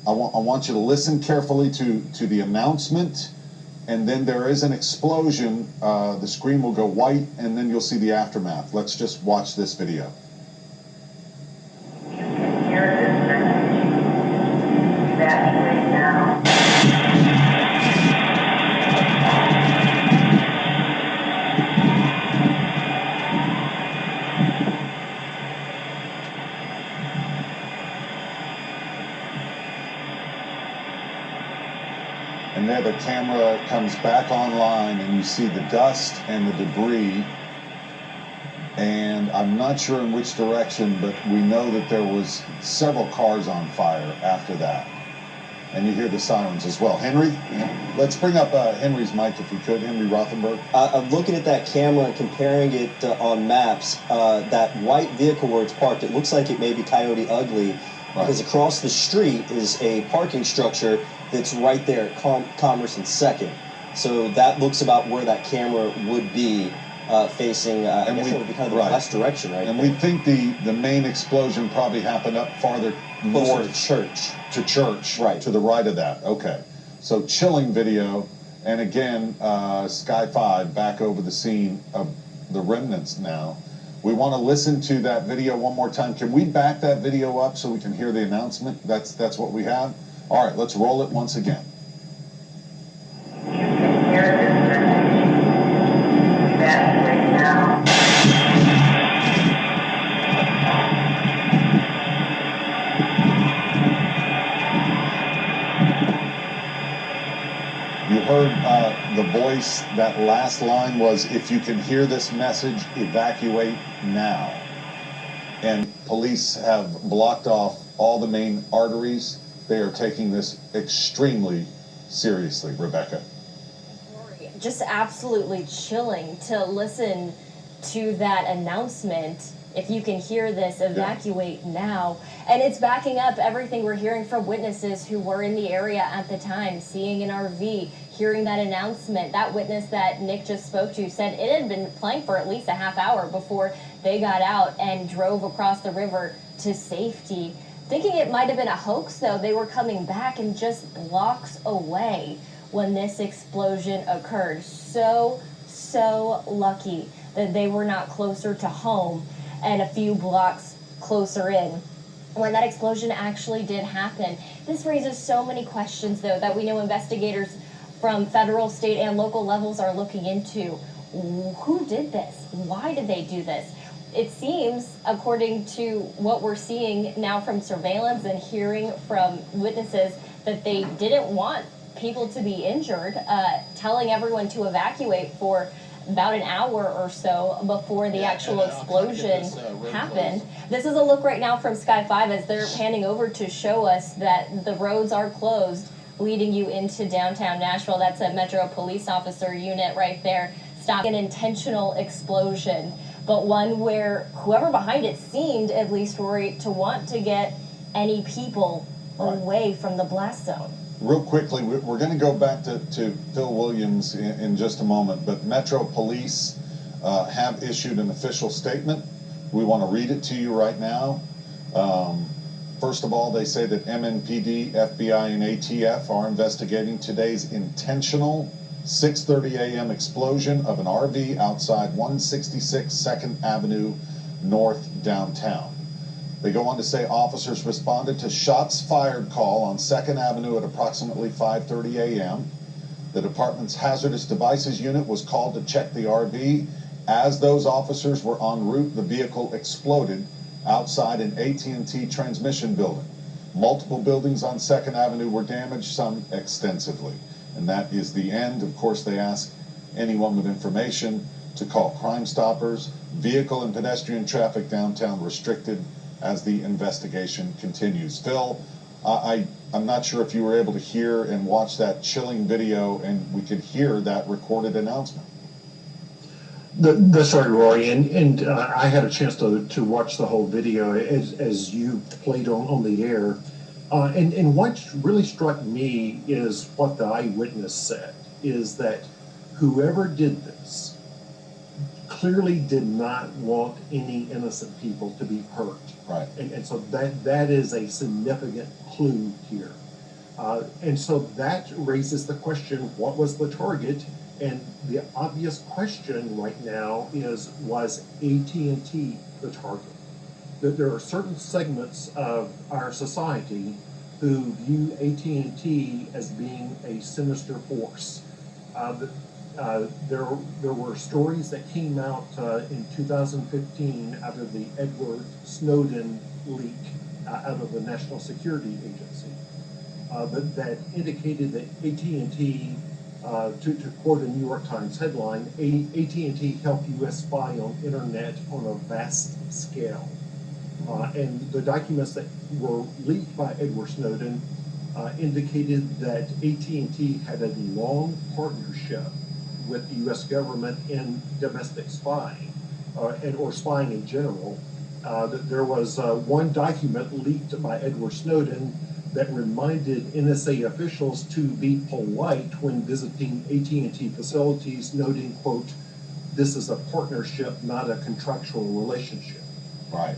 I want you to listen carefully to the announcement, and then there is an explosion. The screen will go white, and then you'll see the aftermath. Let's just watch this video. You can hear this message. Evacuate now. And there the camera comes back online, and you see the dust and the debris. And I'm not sure in which direction, but we know that there was several cars on fire after that. And you hear the sirens as well. Henry, let's bring up Henry's mic if we could. Henry Rothenberg. I'm looking at that camera and comparing it on maps. That white vehicle where it's parked, it looks like it may be Coyote Ugly, because across the street is a parking structure that's right there at Commerce and 2nd. So that looks about where that camera would be facing, I guess it would be kind of the west direction, right? And we think the main explosion probably happened up farther Closer north. to church. Right. To the right of that. Okay. So chilling video. And again, Sky 5 back over the scene of the remnants now. We want to listen to that video one more time. Can we back that video up so we can hear the announcement? That's what we have. All right, let's roll it once again. You can hear this message. Evacuate now. You heard the voice, that last line was, if you can hear this message, evacuate now. And police have blocked off all the main arteries. They are taking this extremely seriously. Rebecca. Just absolutely chilling to listen to that announcement. If you can hear this, evacuate now. And it's backing up everything we're hearing from witnesses who were in the area at the time, seeing an RV, hearing that announcement. That witness that Nick just spoke to said it had been playing for at least a half hour before they got out and drove across the river to safety. Thinking it might have been a hoax, though, they were coming back and just blocks away when this explosion occurred. So lucky that they were not closer to home and a few blocks closer in when that explosion actually did happen. This raises so many questions, though, that we know investigators from federal, state, and local levels are looking into. Who did this? Why did they do this? It seems, according to what we're seeing now from surveillance and hearing from witnesses, that they didn't want people to be injured, telling everyone to evacuate for about an hour or so before the actual explosion happened. This is a look right now from Sky 5 as they're panning over to show us that the roads are closed, leading you into downtown Nashville. That's a Metro Police Officer unit right there, stopping an intentional explosion, but one where whoever behind it seemed at least worried to want to get any people away from the blast zone. Real quickly, we're going to go back to Phil Williams in just a moment, but Metro Police have issued an official statement. We want to read it to you right now. First of all, they say that MNPD, FBI, and ATF are investigating today's intentional 6:30 a.m. explosion of an RV outside 166 2nd Avenue North downtown. They go on to say officers responded to shots fired call on 2nd Avenue at approximately 5:30 a.m. The department's hazardous devices unit was called to check the RV. As those officers were en route, the vehicle exploded outside an AT&T transmission building. Multiple buildings on 2nd Avenue were damaged, some extensively. And that is the end. Of course, they ask anyone with information to call Crime Stoppers. Vehicle and pedestrian traffic downtown restricted as the investigation continues. Phil, I'm not sure if you were able to hear and watch that chilling video, and we could hear that recorded announcement. That's right, Rory, and I had a chance to watch the whole video as you played on the air. And what really struck me is what the eyewitness said, is that whoever did this clearly did not want any innocent people to be hurt. Right. And so that is a significant clue here. And so that raises the question, what was the target? And the obvious question right now is, was AT&T the target? That there are certain segments of our society who view AT&T as being a sinister force. There were stories that came out in 2015 out of the Edward Snowden leak out of the National Security Agency that indicated that AT&T, to quote a New York Times headline, AT&T helped U.S. spy on internet on a vast scale. And the documents that were leaked by Edward Snowden indicated that AT&T had a long partnership with the U.S. government in domestic spying, or spying in general. That there was one document leaked by Edward Snowden that reminded NSA officials to be polite when visiting AT&T facilities, noting, quote, "This is a partnership, not a contractual relationship."